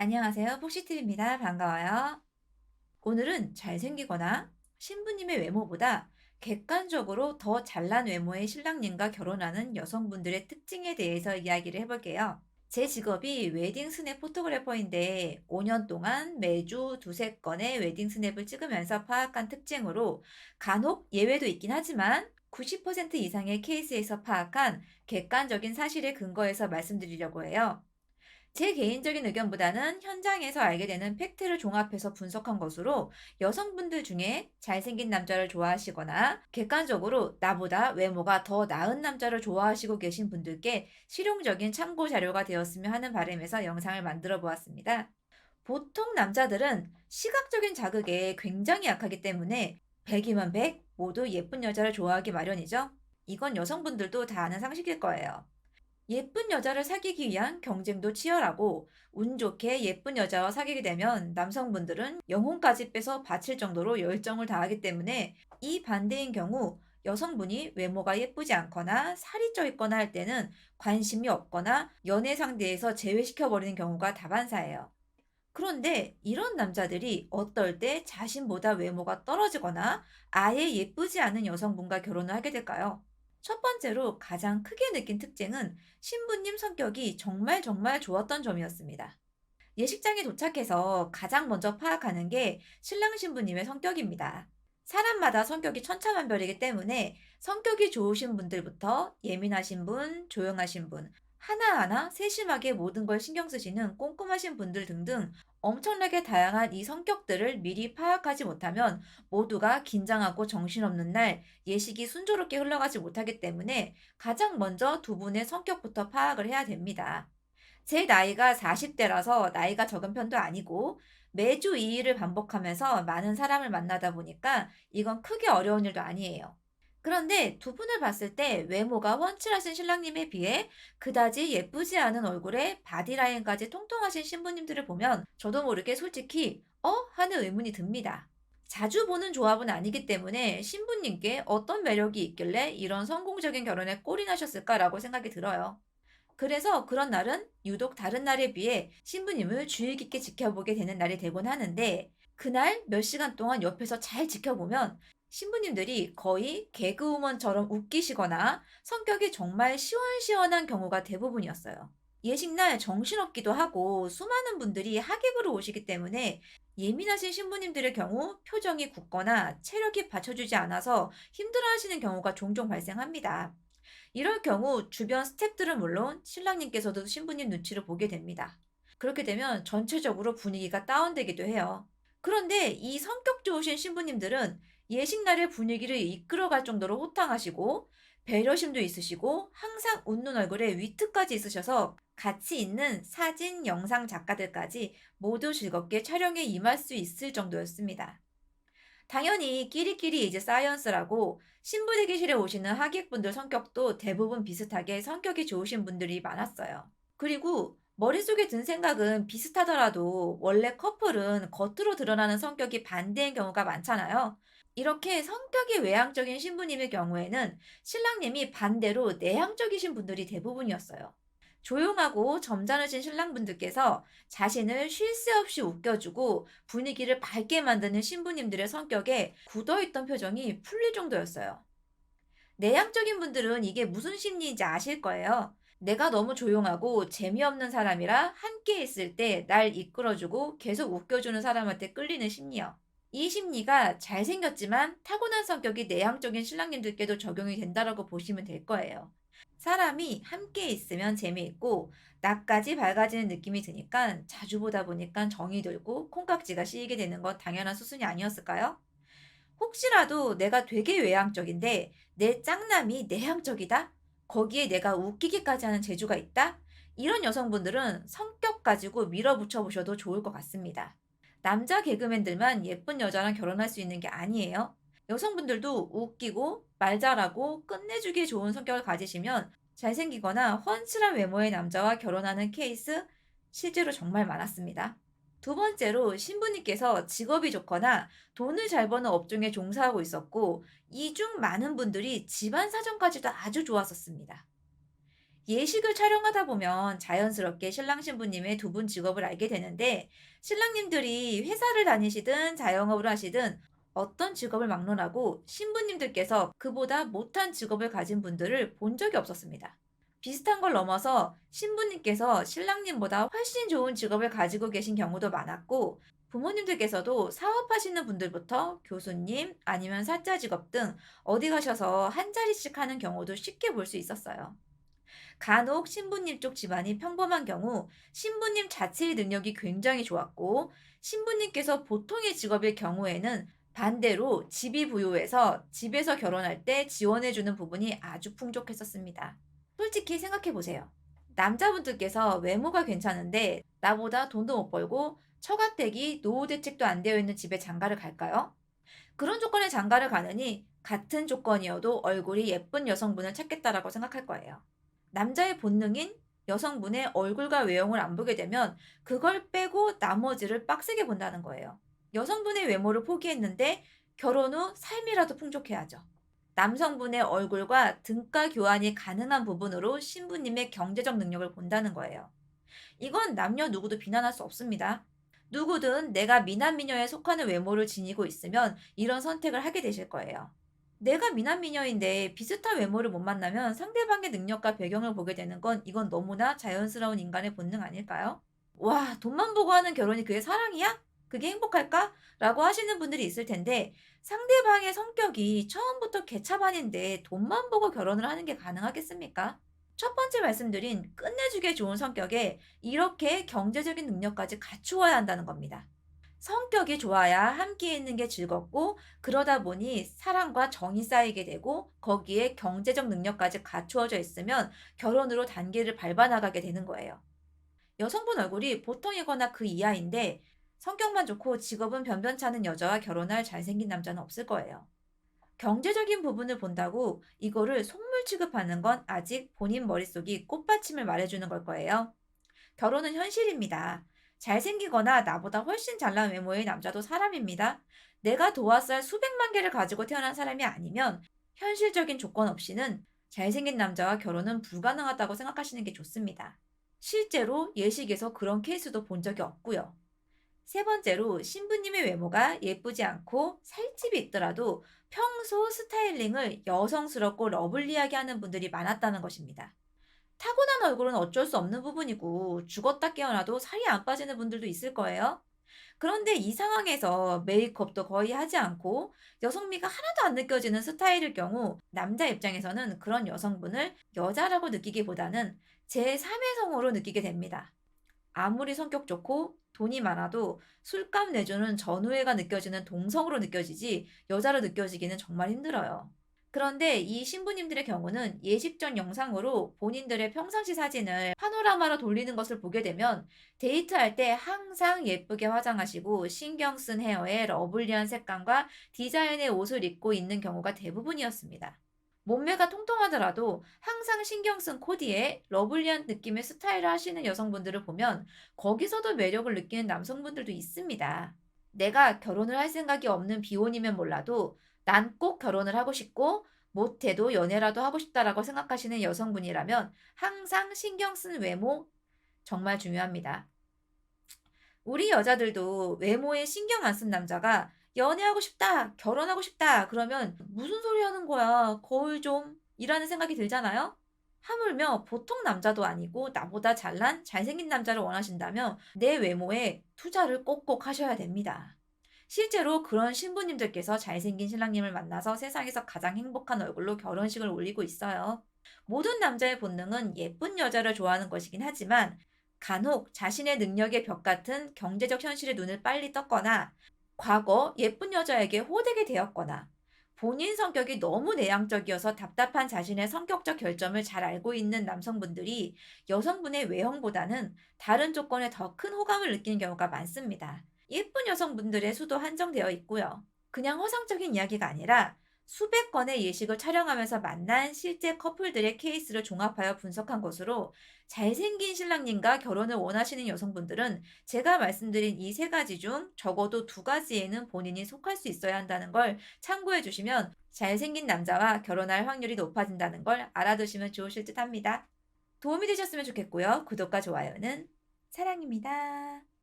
안녕하세요. 폭시TV입니다. 반가워요. 오늘은 잘생기거나 신부님의 외모보다 객관적으로 더 잘난 외모의 신랑님과 결혼하는 여성분들의 특징에 대해서 이야기를 해볼게요. 제 직업이 웨딩 스냅 포토그래퍼인데 5년 동안 매주 두세 건의 웨딩 스냅을 찍으면서 파악한 특징으로 간혹 예외도 있긴 하지만 90% 이상의 케이스에서 파악한 객관적인 사실에 근거해서 말씀드리려고 해요. 제 개인적인 의견보다는 현장에서 알게 되는 팩트를 종합해서 분석한 것으로 여성분들 중에 잘생긴 남자를 좋아하시거나 객관적으로 나보다 외모가 더 나은 남자를 좋아하시고 계신 분들께 실용적인 참고 자료가 되었으면 하는 바람에서 영상을 만들어 보았습니다. 보통 남자들은 시각적인 자극에 굉장히 약하기 때문에 100이면 100 모두 예쁜 여자를 좋아하기 마련이죠. 이건 여성분들도 다 아는 상식일 거예요. 예쁜 여자를 사귀기 위한 경쟁도 치열하고 운 좋게 예쁜 여자와 사귀게 되면 남성분들은 영혼까지 빼서 바칠 정도로 열정을 다하기 때문에 이 반대인 경우 여성분이 외모가 예쁘지 않거나 살이 쪄 있거나 할 때는 관심이 없거나 연애 상대에서 제외시켜버리는 경우가 다반사예요. 그런데 이런 남자들이 어떨 때 자신보다 외모가 떨어지거나 아예 예쁘지 않은 여성분과 결혼을 하게 될까요? 첫 번째로 가장 크게 느낀 특징은 신부님 성격이 정말 정말 좋았던 점이었습니다. 예식장에 도착해서 가장 먼저 파악하는 게 신랑 신부님의 성격입니다. 사람마다 성격이 천차만별이기 때문에 성격이 좋으신 분들부터 예민하신 분, 조용하신 분, 하나하나 세심하게 모든 걸 신경 쓰시는 꼼꼼하신 분들 등등 엄청나게 다양한 이 성격들을 미리 파악하지 못하면 모두가 긴장하고 정신없는 날 예식이 순조롭게 흘러가지 못하기 때문에 가장 먼저 두 분의 성격부터 파악을 해야 됩니다. 제 나이가 40대라서 나이가 적은 편도 아니고 매주 이 일을 반복하면서 많은 사람을 만나다 보니까 이건 크게 어려운 일도 아니에요. 그런데 두 분을 봤을 때 외모가 훤칠하신 신랑님에 비해 그다지 예쁘지 않은 얼굴에 바디라인까지 통통하신 신부님들을 보면 저도 모르게 솔직히 하는 의문이 듭니다. 자주 보는 조합은 아니기 때문에 신부님께 어떤 매력이 있길래 이런 성공적인 결혼에 꼴이 나셨을까라고 생각이 들어요. 그래서 그런 날은 유독 다른 날에 비해 신부님을 주의 깊게 지켜보게 되는 날이 되곤 하는데 그날 몇 시간 동안 옆에서 잘 지켜보면 신부님들이 거의 개그우먼처럼 웃기시거나 성격이 정말 시원시원한 경우가 대부분이었어요. 예식날 정신없기도 하고 수많은 분들이 하객으로 오시기 때문에 예민하신 신부님들의 경우 표정이 굳거나 체력이 받쳐주지 않아서 힘들어하시는 경우가 종종 발생합니다. 이럴 경우 주변 스태프들은 물론 신랑님께서도 신부님 눈치를 보게 됩니다. 그렇게 되면 전체적으로 분위기가 다운되기도 해요. 그런데 이 성격 좋으신 신부님들은 예식날의 분위기를 이끌어갈 정도로 호탕하시고 배려심도 있으시고 항상 웃는 얼굴에 위트까지 있으셔서 같이 있는 사진, 영상 작가들까지 모두 즐겁게 촬영에 임할 수 있을 정도였습니다. 당연히 끼리끼리 이제 사이언스라고 신부 대기실에 오시는 하객분들 성격도 대부분 비슷하게 성격이 좋으신 분들이 많았어요. 그리고 머릿속에 든 생각은 비슷하더라도 원래 커플은 겉으로 드러나는 성격이 반대인 경우가 많잖아요. 이렇게 성격이 외향적인 신부님의 경우에는 신랑님이 반대로 내향적이신 분들이 대부분이었어요. 조용하고 점잖으신 신랑분들께서 자신을 쉴 새 없이 웃겨주고 분위기를 밝게 만드는 신부님들의 성격에 굳어있던 표정이 풀릴 정도였어요. 내향적인 분들은 이게 무슨 심리인지 아실 거예요. 내가 너무 조용하고 재미없는 사람이라 함께 있을 때 날 이끌어주고 계속 웃겨주는 사람한테 끌리는 심리요. 이 심리가 잘생겼지만 타고난 성격이 내향적인 신랑님들께도 적용이 된다라고 보시면 될 거예요. 사람이 함께 있으면 재미있고 나까지 밝아지는 느낌이 드니까 자주 보다 보니까 정이 들고 콩깍지가 씌이게 되는 건 당연한 수순이 아니었을까요? 혹시라도 내가 되게 외향적인데 내 짝남이 내향적이다? 거기에 내가 웃기기까지 하는 재주가 있다? 이런 여성분들은 성격 가지고 밀어붙여 보셔도 좋을 것 같습니다. 남자 개그맨들만 예쁜 여자랑 결혼할 수 있는 게 아니에요. 여성분들도 웃기고 말 잘하고 끝내주기 좋은 성격을 가지시면 잘생기거나 훤칠한 외모의 남자와 결혼하는 케이스 실제로 정말 많았습니다. 두 번째로 신부님께서 직업이 좋거나 돈을 잘 버는 업종에 종사하고 있었고 이 중 많은 분들이 집안 사정까지도 아주 좋았었습니다. 예식을 촬영하다 보면 자연스럽게 신랑 신부님의 두 분 직업을 알게 되는데 신랑님들이 회사를 다니시든 자영업을 하시든 어떤 직업을 막론하고 신부님들께서 그보다 못한 직업을 가진 분들을 본 적이 없었습니다. 비슷한 걸 넘어서 신부님께서 신랑님보다 훨씬 좋은 직업을 가지고 계신 경우도 많았고 부모님들께서도 사업하시는 분들부터 교수님 아니면 사자 직업 등 어디 가셔서 한 자리씩 하는 경우도 쉽게 볼 수 있었어요. 간혹 신부님 쪽 집안이 평범한 경우 신부님 자체의 능력이 굉장히 좋았고 신부님께서 보통의 직업일 경우에는 반대로 집이 부유해서 집에서 결혼할 때 지원해주는 부분이 아주 풍족했었습니다. 솔직히 생각해 보세요. 남자분들께서 외모가 괜찮은데 나보다 돈도 못 벌고 처가댁이 노후 대책도 안 되어 있는 집에 장가를 갈까요? 그런 조건의 장가를 가느니 같은 조건이어도 얼굴이 예쁜 여성분을 찾겠다라고 생각할 거예요. 남자의 본능인 여성분의 얼굴과 외형을 안 보게 되면 그걸 빼고 나머지를 빡세게 본다는 거예요. 여성분의 외모를 포기했는데 결혼 후 삶이라도 풍족해야죠. 남성분의 얼굴과 등가 교환이 가능한 부분으로 신부님의 경제적 능력을 본다는 거예요. 이건 남녀 누구도 비난할 수 없습니다. 누구든 내가 미남 미녀에 속하는 외모를 지니고 있으면 이런 선택을 하게 되실 거예요. 내가 미남 미녀인데 비슷한 외모를 못 만나면 상대방의 능력과 배경을 보게 되는 건 이건 너무나 자연스러운 인간의 본능 아닐까요? 와, 돈만 보고 하는 결혼이 그게 사랑이야? 그게 행복할까? 라고 하시는 분들이 있을 텐데 상대방의 성격이 처음부터 개차반인데 돈만 보고 결혼을 하는 게 가능하겠습니까? 첫 번째 말씀드린 끝내주게 좋은 성격에 이렇게 경제적인 능력까지 갖추어야 한다는 겁니다. 성격이 좋아야 함께 있는 게 즐겁고 그러다 보니 사랑과 정이 쌓이게 되고 거기에 경제적 능력까지 갖추어져 있으면 결혼으로 단계를 밟아 나가게 되는 거예요. 여성분 얼굴이 보통이거나 그 이하인데 성격만 좋고 직업은 변변찮은 여자와 결혼할 잘생긴 남자는 없을 거예요. 경제적인 부분을 본다고 이거를 속물 취급하는 건 아직 본인 머릿속이 꽃받침을 말해주는 걸 거예요. 결혼은 현실입니다. 잘생기거나 나보다 훨씬 잘난 외모의 남자도 사람입니다. 내가 도화살 수백만 개를 가지고 태어난 사람이 아니면 현실적인 조건 없이는 잘생긴 남자와 결혼은 불가능하다고 생각하시는 게 좋습니다. 실제로 예식에서 그런 케이스도 본 적이 없고요. 세 번째로 신부님의 외모가 예쁘지 않고 살집이 있더라도 평소 스타일링을 여성스럽고 러블리하게 하는 분들이 많았다는 것입니다. 타고난 얼굴은 어쩔 수 없는 부분이고 죽었다 깨어나도 살이 안 빠지는 분들도 있을 거예요. 그런데 이 상황에서 메이크업도 거의 하지 않고 여성미가 하나도 안 느껴지는 스타일일 경우 남자 입장에서는 그런 여성분을 여자라고 느끼기보다는 제3의 성으로 느끼게 됩니다. 아무리 성격 좋고 돈이 많아도 술값 내주는 전우애가 느껴지는 동성으로 느껴지지 여자로 느껴지기는 정말 힘들어요. 그런데 이 신부님들의 경우는 예식 전 영상으로 본인들의 평상시 사진을 파노라마로 돌리는 것을 보게 되면 데이트할 때 항상 예쁘게 화장하시고 신경 쓴 헤어에 러블리한 색감과 디자인의 옷을 입고 있는 경우가 대부분이었습니다. 몸매가 통통하더라도 항상 신경 쓴 코디에 러블리한 느낌의 스타일을 하시는 여성분들을 보면 거기서도 매력을 느끼는 남성분들도 있습니다. 내가 결혼을 할 생각이 없는 비혼이면 몰라도 난 꼭 결혼을 하고 싶고 못해도 연애라도 하고 싶다라고 생각하시는 여성분이라면 항상 신경 쓴 외모 정말 중요합니다. 우리 여자들도 외모에 신경 안 쓴 남자가 연애하고 싶다, 결혼하고 싶다, 그러면 무슨 소리 하는 거야, 거울 좀, 이라는 생각이 들잖아요? 하물며 보통 남자도 아니고 나보다 잘난 잘생긴 남자를 원하신다면 내 외모에 투자를 꼭꼭 하셔야 됩니다. 실제로 그런 신부님들께서 잘생긴 신랑님을 만나서 세상에서 가장 행복한 얼굴로 결혼식을 올리고 있어요. 모든 남자의 본능은 예쁜 여자를 좋아하는 것이긴 하지만 간혹 자신의 능력의 벽 같은 경제적 현실에 눈을 빨리 떴거나 과거 예쁜 여자에게 호되게 되었거나 본인 성격이 너무 내향적이어서 답답한 자신의 성격적 결점을 잘 알고 있는 남성분들이 여성분의 외형보다는 다른 조건에 더 큰 호감을 느끼는 경우가 많습니다. 예쁜 여성분들의 수도 한정되어 있고요. 그냥 허상적인 이야기가 아니라 수백 건의 예식을 촬영하면서 만난 실제 커플들의 케이스를 종합하여 분석한 것으로 잘생긴 신랑님과 결혼을 원하시는 여성분들은 제가 말씀드린 이 세 가지 중 적어도 두 가지에는 본인이 속할 수 있어야 한다는 걸 참고해 주시면 잘생긴 남자와 결혼할 확률이 높아진다는 걸 알아두시면 좋으실 듯 합니다. 도움이 되셨으면 좋겠고요. 구독과 좋아요는 사랑입니다.